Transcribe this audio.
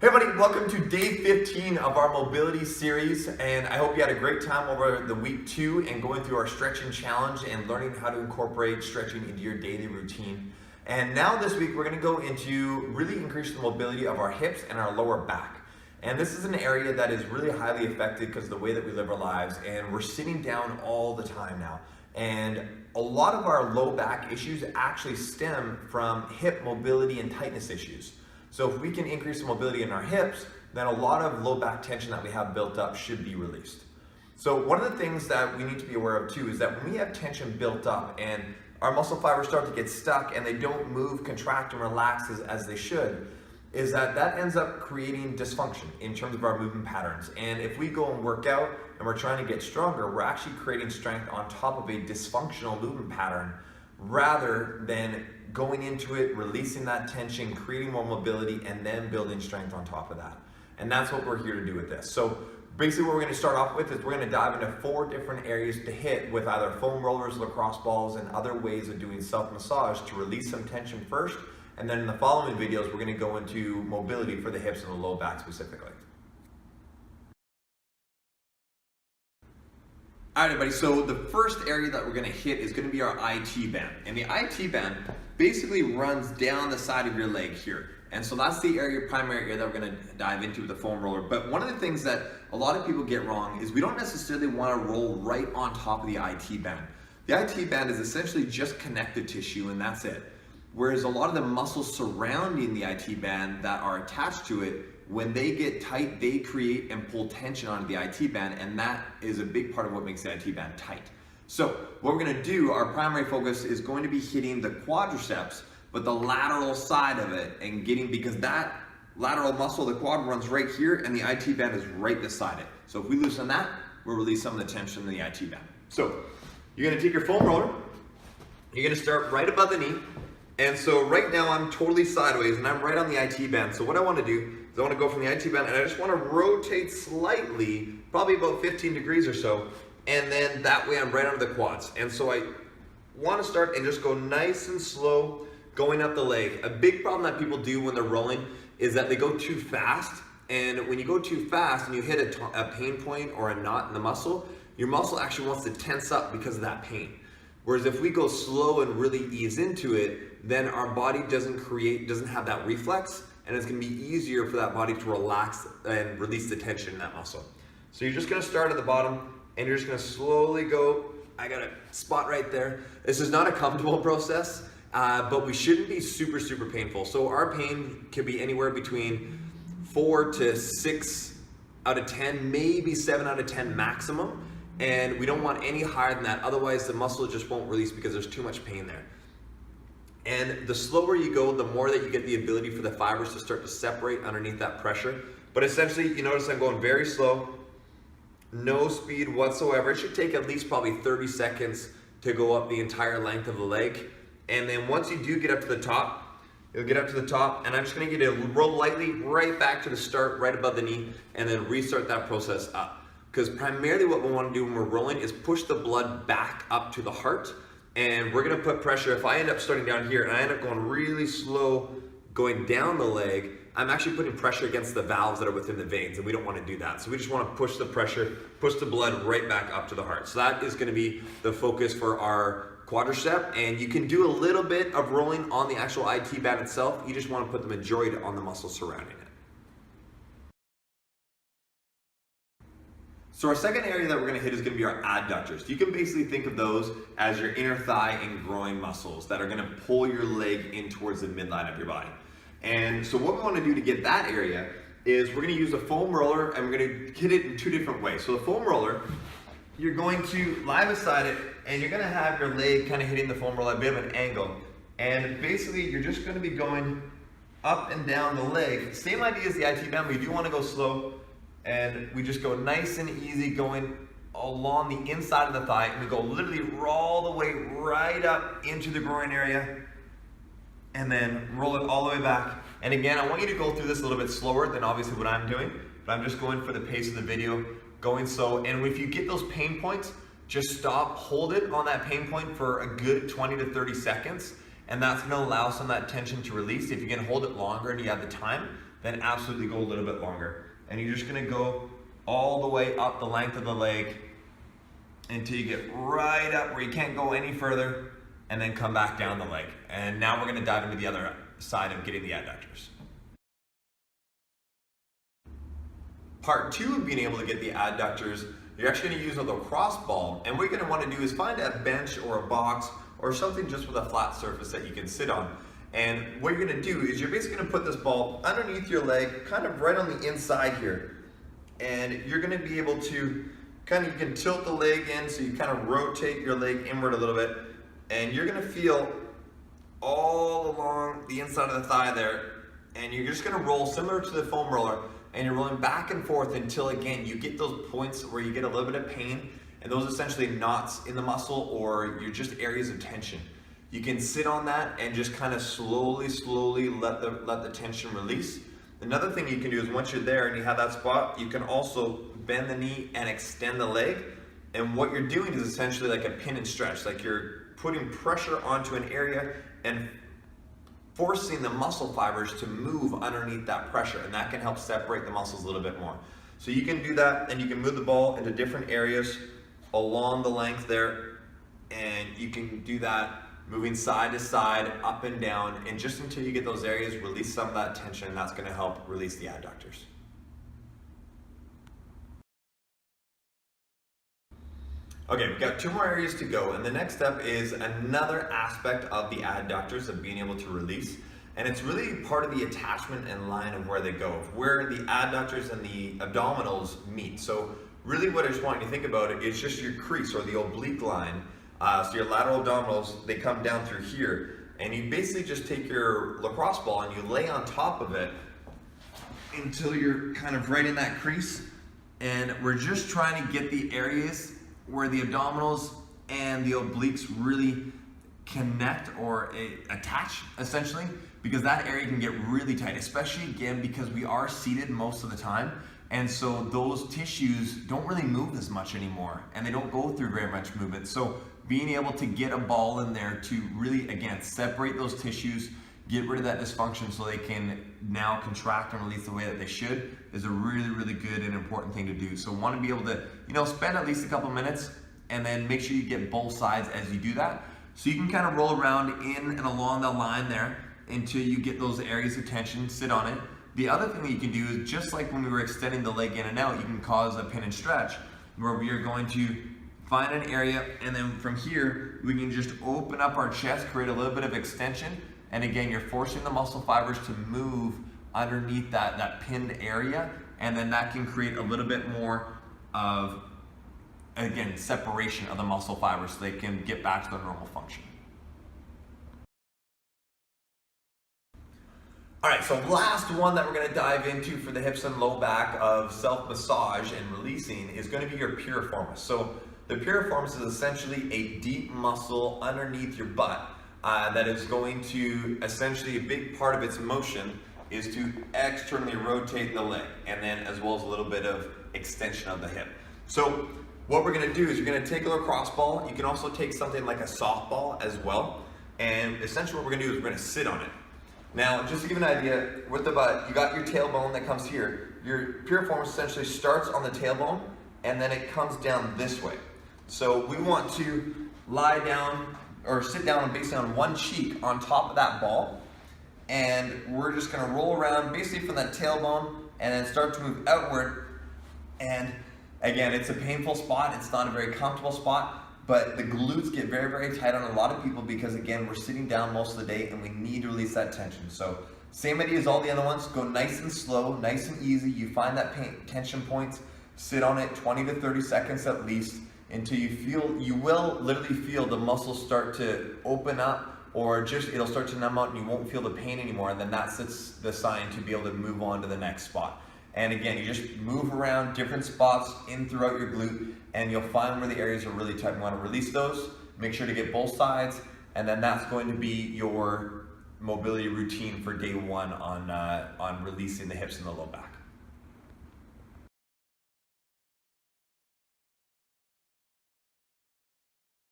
Hey everybody, welcome to day 15 of our mobility series, and I hope you had a great time over the week 2 and going through our stretching challenge and learning how to incorporate stretching into your daily routine. And now this week we're going to go into really increasing the mobility of our hips and our lower back. And this is an area that is really highly affected because of the way that we live our lives, and we're sitting down all the time now. And a lot of our low back issues actually stem from hip mobility and tightness issues. So if we can increase the mobility in our hips, then a lot of low back tension that we have built up should be released. So one of the things that we need to be aware of too is that when we have tension built up and our muscle fibers start to get stuck and they don't move, contract, and relax as they should, is that ends up creating dysfunction in terms of our movement patterns. And if we go and work out and we're trying to get stronger, we're actually creating strength on top of a dysfunctional movement pattern rather than going into it, releasing that tension, creating more mobility, and then building strength on top of that. And that's what we're here to do with this. So basically what we're going to start off with is we're going to dive into 4 different areas to hit with either foam rollers, lacrosse balls, and other ways of doing self-massage to release some tension first. And then in the following videos, we're going to go into mobility for the hips and the low back specifically. All right, everybody, so the first area that we're going to hit is going to be our IT band. And the IT band basically runs down the side of your leg here. And so that's the primary area that we're going to dive into with the foam roller. But one of the things that a lot of people get wrong is we don't necessarily want to roll right on top of the IT band. The IT band is essentially just connective tissue, and that's it. Whereas a lot of the muscles surrounding the IT band that are attached to it, when they get tight, they create and pull tension onto the IT band, and that is a big part of what makes the IT band tight. So what we're going to do, our primary focus is going to be hitting the quadriceps, but the lateral side of it, and because that lateral muscle, the quad, runs right here, and the IT band is right beside it. So if we loosen that, we'll release some of the tension in the IT band. So you're going to take your foam roller, you're going to start right above the knee. And so right now I'm totally sideways and I'm right on the IT band. So what I want to do is I want to go from the IT band and I just want to rotate slightly, probably about 15 degrees or so. And then that way I'm right under the quads. And so I want to start and just go nice and slow going up the leg. A big problem that people do when they're rolling is that they go too fast. And when you go too fast and you hit a pain point or a knot in the muscle, your muscle actually wants to tense up because of that pain. Whereas if we go slow and really ease into it, then our body doesn't have that reflex, and it's gonna be easier for that body to relax and release the tension in that muscle. So you're just gonna start at the bottom, and you're just gonna slowly go. I got a spot right there. This is not a comfortable process, but we shouldn't be super, super painful. So our pain could be anywhere between 4 to 6 out of 10, maybe 7 out of 10 maximum. And we don't want any higher than that, otherwise the muscle just won't release because there's too much pain there. And the slower you go, the more that you get the ability for the fibers to start to separate underneath that pressure. But essentially, you notice I'm going very slow, no speed whatsoever. It should take at least probably 30 seconds to go up the entire length of the leg. And then once you do get up to the top, you'll get up to the top, and I'm just gonna get you to roll lightly right back to the start, right above the knee, and then restart that process up. Because primarily what we want to do when we're rolling is push the blood back up to the heart, and we're going to put pressure. If I end up starting down here and I end up going really slow going down the leg, I'm actually putting pressure against the valves that are within the veins, and we don't want to do that. So we just want to push the pressure, push the blood right back up to the heart. So that is going to be the focus for our quadricep, and you can do a little bit of rolling on the actual IT band itself. You just want to put the majority on the muscles surrounding it. So our second area that we're going to hit is going to be our adductors. You can basically think of those as your inner thigh and groin muscles that are going to pull your leg in towards the midline of your body. And so what we want to do to get that area is we're going to use a foam roller, and we're going to hit it in 2 different ways. So the foam roller, you're going to lie beside it, and you're going to have your leg kind of hitting the foam roller at a bit of an angle. And basically you're just going to be going up and down the leg. Same idea as the IT band, but you do want to go slow. And we just go nice and easy going along the inside of the thigh, and we go literally all the way right up into the groin area, and then roll it all the way back. And again, I want you to go through this a little bit slower than obviously what I'm doing, but I'm just going for the pace of the video, going slow. And if you get those pain points, just stop, hold it on that pain point for a good 20 to 30 seconds, and that's gonna allow some of that tension to release. If you can hold it longer and you have the time, then absolutely go a little bit longer. And you're just gonna go all the way up the length of the leg until you get right up where you can't go any further, and then come back down the leg. And now we're gonna dive into the other side of getting the adductors. Part 2 of being able to get the adductors, you're actually gonna use a lacrosse ball, and what you're gonna wanna do is find a bench or a box or something just with a flat surface that you can sit on. And what you're gonna do is you're basically gonna put this ball underneath your leg, kind of right on the inside here. And you're gonna be able to you can tilt the leg in, so you kind of rotate your leg inward a little bit, and you're gonna feel all along the inside of the thigh there, and you're just gonna roll similar to the foam roller, and you're rolling back and forth until, again, you get those points where you get a little bit of pain, and those essentially knots in the muscle or you're just areas of tension. You can sit on that and just kind of slowly let the tension release. Another thing you can do is once you're there and you have that spot, you can also bend the knee and extend the leg. And what you're doing is essentially like a pin and stretch, like you're putting pressure onto an area and forcing the muscle fibers to move underneath that pressure, and that can help separate the muscles a little bit more. So you can do that, and you can move the ball into different areas along the length there, and you can do that moving side to side, up and down, and just until you get those areas, release some of that tension, and that's going to help release the adductors. Okay, we've got 2 more areas to go, and the next step is another aspect of the adductors of being able to release, and it's really part of the attachment and line of where they go, where the adductors and the abdominals meet. So really what I just want you to think about it is just your crease or the oblique line. So your lateral abdominals, they come down through here, and you basically just take your lacrosse ball and you lay on top of it until you're kind of right in that crease, and we're just trying to get the areas where the abdominals and the obliques really connect or attach, essentially, because that area can get really tight, especially again because we are seated most of the time, and so those tissues don't really move as much anymore, and they don't go through very much movement. So being able to get a ball in there to really, again, separate those tissues, get rid of that dysfunction so they can now contract and release the way that they should, is a really good and important thing to do. So want to be able to, spend at least a couple minutes, and then make sure you get both sides as you do that. So you can kind of roll around in and along the line there until you get those areas of tension, sit on it. The other thing that you can do is, just like when we were extending the leg in and out, you can cause a pin and stretch, where we are going to find an area, and then from here, we can just open up our chest, create a little bit of extension, and again, you're forcing the muscle fibers to move underneath that pinned area, and then that can create a little bit more of, again, separation of the muscle fibers so they can get back to their normal function. All right, so last one that we're gonna dive into for the hips and low back of self-massage and releasing is gonna be your piriformis. So the piriformis is essentially a deep muscle underneath your butt that is going to, essentially, a big part of its motion is to externally rotate the leg, and then as well as a little bit of extension of the hip. So what we're gonna do is you're gonna take a lacrosse ball. You can also take something like a softball as well, and essentially what we're gonna do is we're gonna sit on it. Now, just to give you an idea, with the butt, you got your tailbone that comes here. Your piriformis essentially starts on the tailbone, and then it comes down this way. So we want to lie down or sit down basically on one cheek on top of that ball, and we're just gonna roll around basically from that tailbone and then start to move outward. And again, it's a painful spot. It's not a very comfortable spot, but the glutes get very tight on a lot of people because, again, we're sitting down most of the day and we need to release that tension. So same idea as all the other ones. Go nice and slow, nice and easy. You find that tension points, sit on it 20 to 30 seconds at least, until you will literally feel the muscles start to open up, or just it'll start to numb out and you won't feel the pain anymore, and then that's the sign to be able to move on to the next spot. And again, you just move around different spots in throughout your glute, and you'll find where the areas are really tight. You want to release those, make sure to get both sides, and then that's going to be your mobility routine for day 1 on releasing the hips and the low back.